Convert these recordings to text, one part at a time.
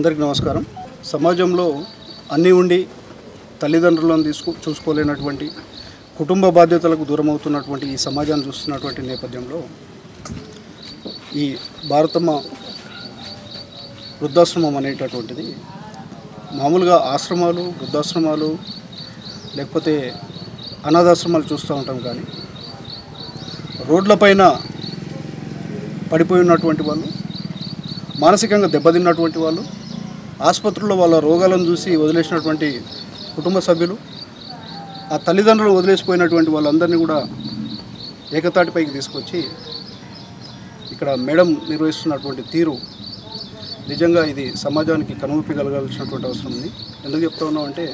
అందరికీ నమస్కారం. సమాజంలో అన్నీ ఉండి తల్లిదండ్రులను చూసుకోలేనటువంటి కుటుంబ బాధ్యతలకు దూరం అవుతున్నటువంటి ఈ సమాజాన్ని చూస్తున్నటువంటి నేపథ్యంలో ఈ భారతమ్మ వృద్ధాశ్రమం అనేటటువంటిది మామూలుగా ఆశ్రమాలు, వృద్ధాశ్రమాలు లేకపోతే అనాథాశ్రమాలు చూస్తూ ఉంటాం. కానీ రోడ్లపైన పడిపోయి ఉన్నటువంటి వాళ్ళు, మానసికంగా దెబ్బతిన్నటువంటి వాళ్ళు, ఆసుపత్రుల్లో వాళ్ళ రోగాలను చూసి వదిలేసినటువంటి కుటుంబ సభ్యులు, ఆ తల్లిదండ్రులు వదిలేసిపోయినటువంటి వాళ్ళందరినీ కూడా ఏకతాటిపైకి తీసుకొచ్చి ఇక్కడ మేడం నిర్వహిస్తున్నటువంటి తీరు నిజంగా ఇది సమాజానికి కనువిప్పి కలగాల్సినటువంటి అవసరం ఉంది. ఎందుకు చెప్తా ఉన్నామంటే,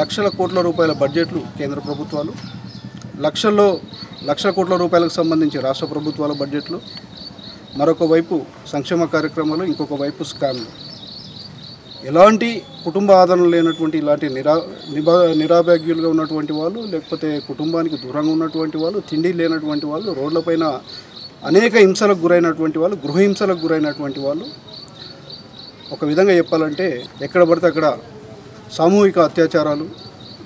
లక్షల కోట్ల రూపాయల బడ్జెట్లు కేంద్ర ప్రభుత్వాలు, లక్షల కోట్ల రూపాయలకు సంబంధించి రాష్ట్ర ప్రభుత్వాల బడ్జెట్లు, మరొక వైపు సంక్షేమ కార్యక్రమాలు, ఇంకొక వైపు స్కామ్లు. ఎలాంటి కుటుంబ ఆదరణ లేనటువంటి ఇలాంటి నిరాభాగ్యులుగా ఉన్నటువంటి వాళ్ళు, లేకపోతే కుటుంబానికి దూరంగా ఉన్నటువంటి వాళ్ళు, తిండి లేనటువంటి వాళ్ళు, రోడ్లపైన అనేక హింసలకు గురైనటువంటి వాళ్ళు, గృహహింసలకు గురైనటువంటి వాళ్ళు, ఒక విధంగా చెప్పాలంటే ఎక్కడ పడితే అక్కడ సామూహిక అత్యాచారాలు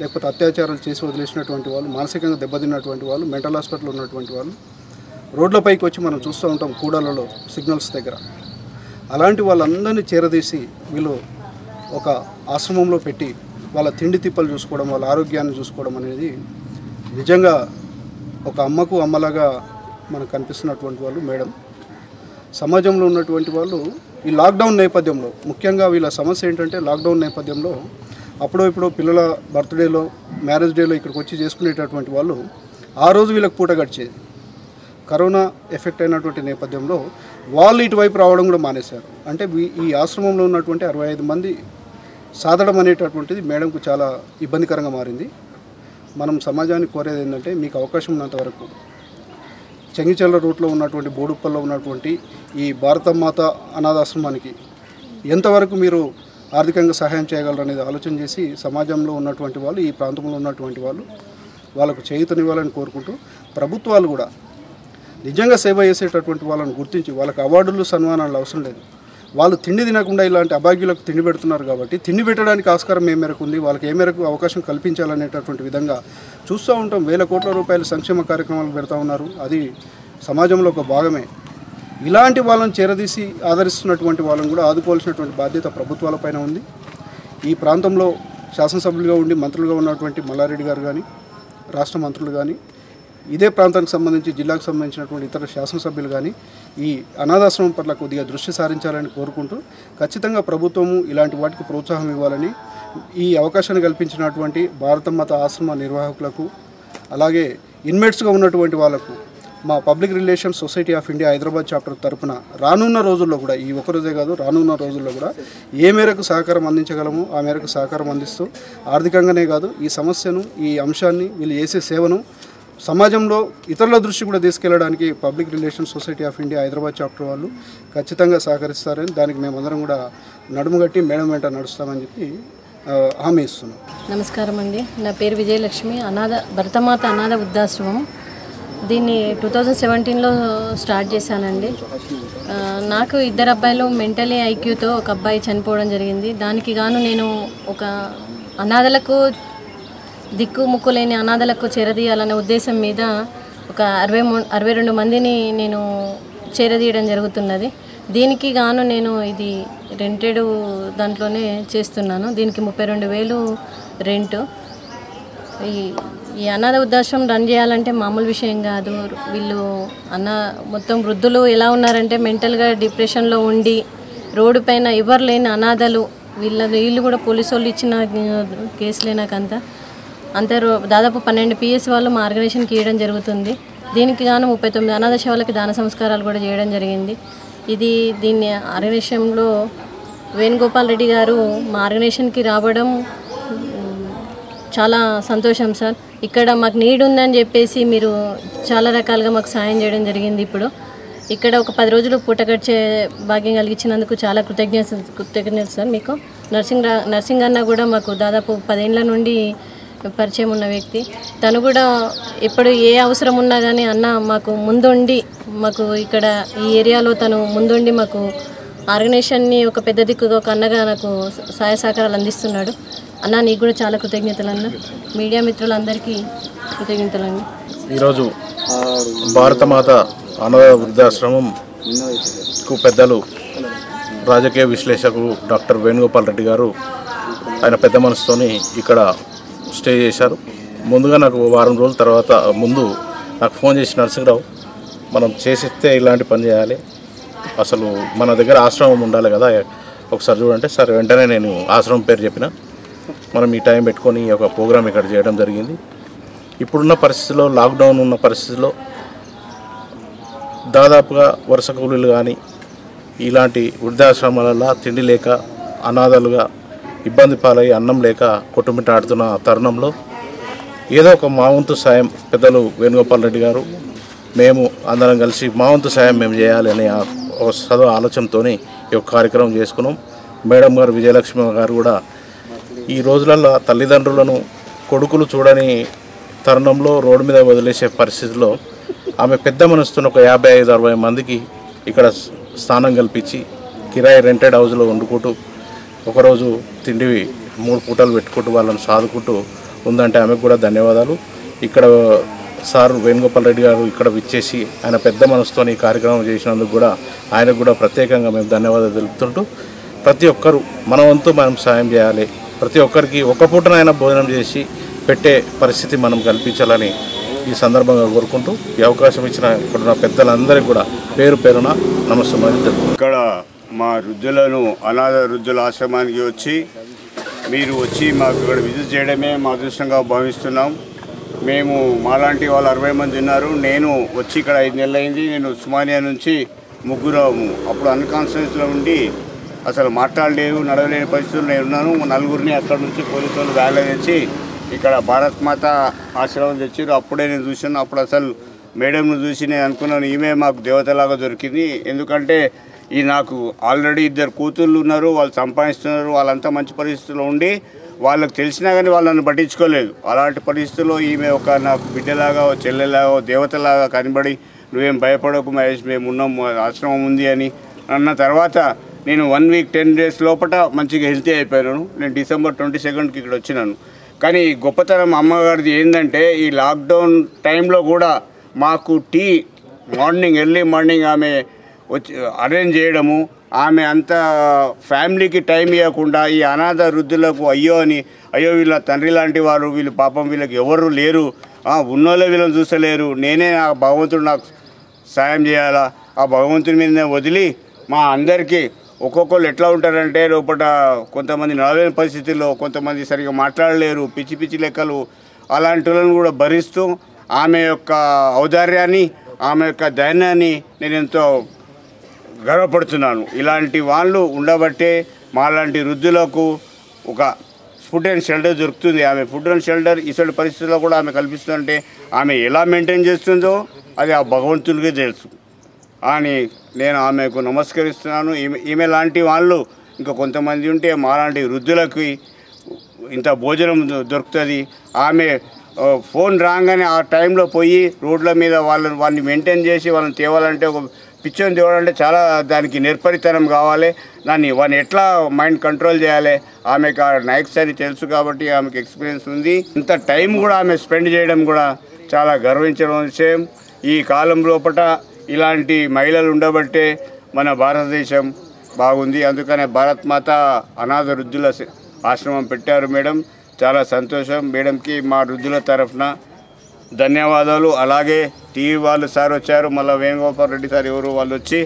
లేకపోతే అత్యాచారాలు చేసి వదిలేసినటువంటి వాళ్ళు, మానసికంగా దెబ్బతిన్నటువంటి వాళ్ళు, మెంటల్ హాస్పిటల్ ఉన్నటువంటి వాళ్ళు రోడ్లపైకి వచ్చి మనం చూస్తూ ఉంటాం కూడలలో, సిగ్నల్స్ దగ్గర. అలాంటి వాళ్ళందరినీ చేరదీసి వీళ్ళు ఒక ఆశ్రమంలో పెట్టి వాళ్ళ తిండి తిప్పలు చూసుకోవడం, వాళ్ళ ఆరోగ్యాన్ని చూసుకోవడం అనేది నిజంగా ఒక అమ్మకు అమ్మలాగా మనకు కనిపిస్తున్నటువంటి వాళ్ళు మేడం. సమాజంలో ఉన్నటువంటి వాళ్ళు ఈ లాక్డౌన్ నేపథ్యంలో, ముఖ్యంగా వీళ్ళ సమస్య ఏంటంటే లాక్డౌన్ నేపథ్యంలో అప్పుడో ఇప్పుడు పిల్లల బర్త్డేలో, మ్యారేజ్ డేలో ఇక్కడికి వచ్చి చేసుకునేటటువంటి వాళ్ళు ఆ రోజు వీళ్ళకి పూట గడిచేది. కరోనా ఎఫెక్ట్ అయినటువంటి నేపథ్యంలో వాళ్ళు ఇటువైపు రావడం కూడా మానేశారు. అంటే ఈ ఆశ్రమంలో ఉన్నటువంటి 65 మంది సాధడం అనేటటువంటిది మేడంకు చాలా ఇబ్బందికరంగా మారింది. మనం సమాజానికి కోరేది ఏంటంటే, మీకు అవకాశం ఉన్నంత వరకు చెంగిచెల్ల రూట్లో ఉన్నటువంటి బోడుప్పల్లో ఉన్నటువంటి ఈ భారతమాత అనాథాశ్రమానికి ఎంతవరకు మీరు ఆర్థికంగా సహాయం చేయగలరు అనేది ఆలోచన చేసి సమాజంలో ఉన్నటువంటి వాళ్ళు, ఈ ప్రాంతంలో ఉన్నటువంటి వాళ్ళు వాళ్ళకు చేయూతనివ్వాలని కోరుకుంటూ, ప్రభుత్వాలు కూడా నిజంగా సేవ చేసేటటువంటి వాళ్ళని గుర్తించి వాళ్ళకి అవార్డులు, సన్మానాలు అవసరం లేదు. వాళ్ళు తిండి తినకుండా ఇలాంటి అభాగ్యులకు తిండి పెడుతున్నారు కాబట్టి తిండి పెట్టడానికి ఆస్కారం ఏ మేరకు ఉంది, వాళ్ళకి ఏ మేరకు అవకాశం కల్పించాలనేటటువంటి విధంగా చూస్తూ ఉంటాం. వేల కోట్ల రూపాయలు సంక్షేమ కార్యక్రమాలు పెడతా ఉన్నారు. అది సమాజంలో ఒక భాగమే. ఇలాంటి వాళ్ళని చేరదీసి ఆదరిస్తున్నటువంటి వాళ్ళని కూడా ఆదుకోవాల్సినటువంటి బాధ్యత ప్రభుత్వాలపైన ఉంది. ఈ ప్రాంతంలో శాసనసభ్యులుగా ఉండి మంత్రులుగా ఉన్నటువంటి మల్లారెడ్డి గారు కానీ, రాష్ట్ర మంత్రులు కానీ, ఇదే ప్రాంతానికి సంబంధించి జిల్లాకు సంబంధించినటువంటి ఇతర శాసనసభ్యులు కానీ ఈ అనాథాశ్రమం పట్ల కొద్దిగా దృష్టి సారించాలని కోరుకుంటూ, ఖచ్చితంగా ప్రభుత్వము ఇలాంటి వాటికి ప్రోత్సాహం ఇవ్వాలని, ఈ అవకాశాన్ని కల్పించినటువంటి భారతమాత ఆశ్రమ నిర్వాహకులకు, అలాగే ఇన్మేట్స్గా ఉన్నటువంటి వాళ్లకు మా public relations society of India Hyderabad chapter తరఫున రానున్న రోజుల్లో కూడా, ఈ ఒక్కరోజే కాదు రానున్న రోజుల్లో కూడా ఏ మేరకు సహకారం అందించగలమో ఆ మేరకు సహకారం అందిస్తూ, ఆర్థికంగానే కాదు ఈ సమస్యను, ఈ అంశాన్ని, వీళ్ళు చేసే సేవను సమాజంలో ఇతరుల దృష్టి కూడా తీసుకెళ్లడానికి public relations society of India Hyderabad chapter వాళ్ళు ఖచ్చితంగా సహకరిస్తారని, దానికి మేమందరం కూడా నడుముగట్టి మేడం వెంట నడుస్తామని చెప్పి హామీ ఇస్తున్నాం. నమస్కారం అండి. నా పేరు విజయలక్ష్మి. భరతమాత అనాథ వృద్ధాశ్రమం. దీన్ని 2017లో స్టార్ట్ చేశానండి. నాకు 2 అబ్బాయిలు మెంటలీ ఐక్యూతో ఒక అబ్బాయి చనిపోవడం జరిగింది. దానికి గాను నేను ఒక అనాథలకు, దిక్కు ముక్కు లేని అనాథలకు చేరదీయాలనే ఉద్దేశం మీద ఒక 62 మందిని నేను చేరదీయడం జరుగుతున్నది. దీనికి గాను నేను ఇది రెంటెడ్ దాంట్లోనే చేస్తున్నాను. దీనికి 32,000 రెంటు. ఈ అనాథ వృద్ధాశ్రమం రన్ చేయాలంటే మామూలు విషయం కాదు. వీళ్ళు మొత్తం వృద్ధులు ఎలా ఉన్నారంటే మెంటల్గా డిప్రెషన్లో ఉండి రోడ్డు పైన ఎవరు లేని అనాథలు. వీళ్ళు కూడా పోలీసు వాళ్ళు ఇచ్చిన కేసులే. నాకు దాదాపు 12 PS వాళ్ళు మా ఆర్గనైజేషన్కి ఇవ్వడం జరుగుతుంది. దీనికి గాను 39 అనాథ శవాలకి దాన సంస్కారాలు కూడా చేయడం జరిగింది. దీన్ని ఆర్గనైజేషన్లో వేణుగోపాల్ రెడ్డి గారు మా ఆర్గనైజేషన్కి రావడం చాలా సంతోషం సార్. ఇక్కడ మాకు నీడ్ ఉందని చెప్పేసి మీరు చాలా రకాలుగా మాకు సాయం చేయడం జరిగింది. ఇప్పుడు ఇక్కడ ఒక 10 రోజులు పూట గడిచే భాగ్యం కలిగించినందుకు చాలా కృతజ్ఞత సార్. మీకు నర్సింగ్ అన్న కూడా మాకు దాదాపు 10 ఏళ్ల నుండి పరిచయం ఉన్న వ్యక్తి. తను కూడా ఎప్పుడు ఏ అవసరం ఉన్నా కానీ అన్న మాకు ముందుండి, మాకు ఇక్కడ ఈ ఏరియాలో తను ముందుండి మాకు ఆర్గనైజేషన్ని ఒక పెద్ద దిక్కుగా ఒక అన్నగా నాకు సహాయ సహకారాలు అందిస్తున్నాడు. అన్న నీకు కూడా చాలా కృతజ్ఞతలు అన్న. మీడియా మిత్రులందరికీ కృతజ్ఞతలండి. ఈరోజు భారతమాత అనాథ వృద్ధాశ్రమంకు పెద్దలు రాజకీయ విశ్లేషకులు డాక్టర్ వేణుగోపాల్ రెడ్డి గారు ఆయన పెద్ద మనసుతోని ఇక్కడ స్టే చేశారు. ముందుగా నాకు వారం రోజుల తర్వాత ముందు నాకు ఫోన్ చేసి నరసింహరావు మనం చేసిస్తే ఇలాంటి పని చేయాలి, అసలు మన దగ్గర ఆశ్రమం ఉండాలి కదా ఒకసారి చూడంటే సరే వెంటనే నేను ఆశ్రమం పేరు చెప్పిన మనం ఈ టైం పెట్టుకొని ఒక ప్రోగ్రాం ఇక్కడ చేయడం జరిగింది. ఇప్పుడున్న పరిస్థితిలో లాక్డౌన్ ఉన్న పరిస్థితిలో దాదాపుగా వరుస కూలీలు కానీ ఇలాంటి వృద్ధాశ్రమాలలో తిండి లేక అనాథలుగా ఇబ్బంది పాలై అన్నం లేక కొట్టుమిట్టాడుతున్న తరుణంలో ఏదో ఒక మా వంతు సాయం పెద్దలు వేణుగోపాల్ రెడ్డి గారు మేము అందరం కలిసి మా వంతు సాయం మేము చేయాలి అనే సదవ ఆలోచనతో ఈ యొక్క కార్యక్రమం చేసుకున్నాం. మేడం గారు విజయలక్ష్మి గారు కూడా ఈ రోజులలో తల్లిదండ్రులను కొడుకులు చూడని తరుణంలో రోడ్డు మీద వదిలేసే పరిస్థితిలో ఆమె పెద్ద మనసుతో ఒక 55-60 మందికి ఇక్కడ స్థానం కల్పించి కిరాయి రెంటెడ్ హౌస్లో వండుకుంటూ ఒకరోజు తిండి 3 పూటలు పెట్టుకుంటూ వాళ్ళని సాదుకుంటూ ఉందంటే ఆమెకు కూడా ధన్యవాదాలు. ఇక్కడ సార్ వేణుగోపాల్ రెడ్డి గారు ఇక్కడ విచ్చేసి ఆయన పెద్ద మనసుతో ఈ కార్యక్రమం చేసినందుకు కూడా ఆయనకు కూడా ప్రత్యేకంగా మేము ధన్యవాదాలు తెలుపుతుంటూ ప్రతి ఒక్కరూ మన వంతు మనం సాయం చేయాలి, ప్రతి ఒక్కరికి ఒక పూటనైనా భోజనం చేసి పెట్టే పరిస్థితి మనం కల్పించాలని ఈ సందర్భంగా కోరుకుంటూ ఈ అవకాశం ఇచ్చిన ఇక్కడున్న పెద్దలందరికీ కూడా పేరు పేరున నమస్కారం. ఇక్కడ మా వృద్ధులను అనాథ వృద్ధుల ఆశ్రమానికి వచ్చి మీరు వచ్చి మాకు ఇక్కడ విజిట్ చేయడమే మా అదృష్టంగా భావిస్తున్నాం. మేము మాలాంటి వాళ్ళు 60 మంది ఉన్నారు. నేను వచ్చి ఇక్కడ 5 నెలలు అయింది. నేను ఉస్మానియా నుంచి ముగ్గురము అప్పుడు అన్కాన్షియస్లో ఉండి అసలు మాట్లాడలేవు నడవలేని పరిస్థితుల్లో నేను ఉన్నాను. 4గురిని అక్కడ నుంచి పోలీసు వాళ్ళు వ్యాన్లో తెచ్చి ఇక్కడ భారత్ మాత ఆశ్రమం తెచ్చారు. అప్పుడే నేను చూసాను. అప్పుడు అసలు మేడంను చూసి నేను అనుకున్నాను ఈమె మాకు దేవతలాగా దొరికింది. ఎందుకంటే ఈ నాకు ఆల్రెడీ 2 కూతుళ్ళు ఉన్నారు, వాళ్ళు సంపాదిస్తున్నారు, వాళ్ళంతా మంచి పరిస్థితుల్లో ఉండి వాళ్ళకి తెలిసినా కానీ వాళ్ళని పట్టించుకోలేదు. అలాంటి పరిస్థితుల్లో ఈమె ఒక నాకు బిడ్డలాగా చెల్లెలాగా దేవతలాగా కనబడి నువ్వేం భయపడకు మహేష్ మేము ఉన్నాం ఆశ్రమం ఉంది అని అన్న తర్వాత నేను 1 వీక్ 10 డేస్ లోపల మంచిగా హెల్తీ అయిపోయాను. నేను డిసెంబర్ 22కి ఇక్కడ వచ్చినాను. కానీ గొప్పతనం అమ్మగారిది ఏంటంటే ఈ లాక్డౌన్ టైంలో కూడా మాకు టీ ఎర్లీ మార్నింగ్ ఆమె వచ్చి అరేంజ్ చేయడము, ఆమె అంత ఫ్యామిలీకి టైం ఇవ్వకుండా ఈ అనాథ వృద్ధులకు అయ్యో వీళ్ళ తండ్రి లాంటి వారు వీళ్ళు పాపం వీళ్ళకి ఎవరు లేరు, ఉన్నోళ్ళే వీళ్ళని చూసలేరు, నేనే ఆ భగవంతుడు నాకు సాయం చేయాలా, ఆ భగవంతుని మీద వదిలి మా అందరికీ ఒక్కొక్కరు ఎట్లా ఉంటారంటే లోపల కొంతమంది నడవలేని పరిస్థితుల్లో కొంతమంది సరిగా మాట్లాడలేరు, పిచ్చి పిచ్చి లెక్కలు, అలాంటి వాళ్ళని కూడా భరిస్తూ ఆమె యొక్క ఔదార్యాన్ని ఆమె యొక్క ధైర్యాన్ని నేను ఎంతో గర్వపడుతున్నాను. ఇలాంటి వాళ్ళు ఉండబట్టే మాలాంటి వృద్ధులకు ఒక ఫుడ్ అండ్ షెల్టర్ దొరుకుతుంది. ఆమె ఫుడ్ అండ్ షెల్టర్ ఇటువంటి పరిస్థితుల్లో కూడా ఆమె కల్పిస్తుందంటే ఆమె ఎలా మెయింటైన్ చేస్తుందో అది ఆ భగవంతునికే తెలుసు అని నేను ఆమెకు నమస్కరిస్తున్నాను. ఈమె లాంటి వాళ్ళు ఇంకా కొంతమంది ఉంటే మాలాంటి వృద్ధులకి ఇంత భోజనం దొరుకుతుంది. ఆమె ఫోన్ రాగానే ఆ టైంలో పోయి రోడ్ల మీద వాళ్ళని మెయింటైన్ చేసి వాళ్ళని తేవాలంటే ఒక పిచ్చోని తేవాలంటే చాలా దానికి నిర్పరితనం కావాలి. వాడిని ఎట్లా మైండ్ కంట్రోల్ చేయాలి ఆమెకు ఆ నైక్స్ అని తెలుసు కాబట్టి ఆమెకు ఎక్స్పీరియన్స్ ఉంది. ఇంత టైం కూడా ఆమె స్పెండ్ చేయడం కూడా చాలా గర్వించడం విషయం. ఈ కాలం లోపల ఇలాంటి మహిళలు ఉండబట్టే మన భారతదేశం బాగుంది. అందుకనే భారత్ మాత అనాథ వృద్ధుల ఆశ్రమం పెట్టారు మేడం. చాలా సంతోషం. మేడంకి మా వృద్ధుల తరఫున ధన్యవాదాలు. అలాగే టీవీ వాళ్ళు సార్ వచ్చారు, మళ్ళీ వేణుగోపాల్ రెడ్డి సార్ ఎవరు వాళ్ళు వచ్చి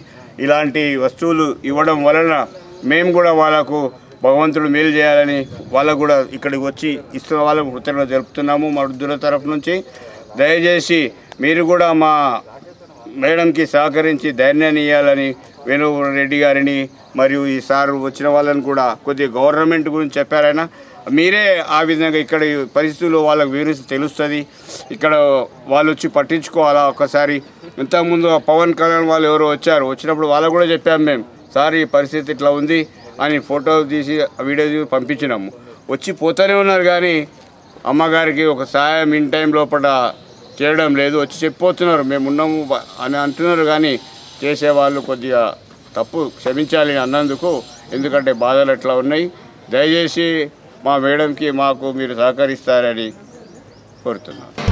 ఇలాంటి వస్తువులు ఇవ్వడం వలన మేము కూడా వాళ్ళకు భగవంతుడు మేలు చేయాలని వాళ్ళకు కూడా ఇక్కడికి వచ్చి ఇస్తున్న వాళ్ళకు కృతజ్ఞత జరుపుతున్నాము మా వృద్ధుల తరఫు నుంచి. దయచేసి మీరు కూడా మా మేడంకి సహకరించి ధైర్యాన్ని ఇవ్వాలని వేణుగోపాల్ రెడ్డి గారిని మరియు ఈ సార్ వచ్చిన వాళ్ళని కూడా కొద్దిగా గవర్నమెంట్ గురించి చెప్పారైనా మీరే ఆ విధంగా ఇక్కడ పరిస్థితుల్లో వాళ్ళకి వివరించి తెలుస్తుంది. ఇక్కడ వాళ్ళు వచ్చి పట్టించుకోవాలా ఒకసారి. ఇంతకుముందు పవన్ కళ్యాణ్ వాళ్ళు ఎవరో వచ్చినప్పుడు వాళ్ళకు కూడా చెప్పాము మేము, సార్ ఈ పరిస్థితి ఇట్లా ఉంది అని ఫోటో తీసి వీడియో తీసి పంపించినాము. వచ్చి పోతూనే ఉన్నారు కానీ అమ్మగారికి ఒక సాయం ఇన్ టైం లోపల చేయడం లేదు. వచ్చి చెప్పిపోతున్నారు మేము ఉన్నాము అని అంటున్నారు కానీ చేసేవాళ్ళు కొద్దిగా తప్పు క్షమించాలని అన్నందుకు, ఎందుకంటే బాధలు అట్లా ఉన్నాయి. దయచేసి మా మేడంకి మాకు మీరు సహకరిస్తారని కోరుతున్నాను.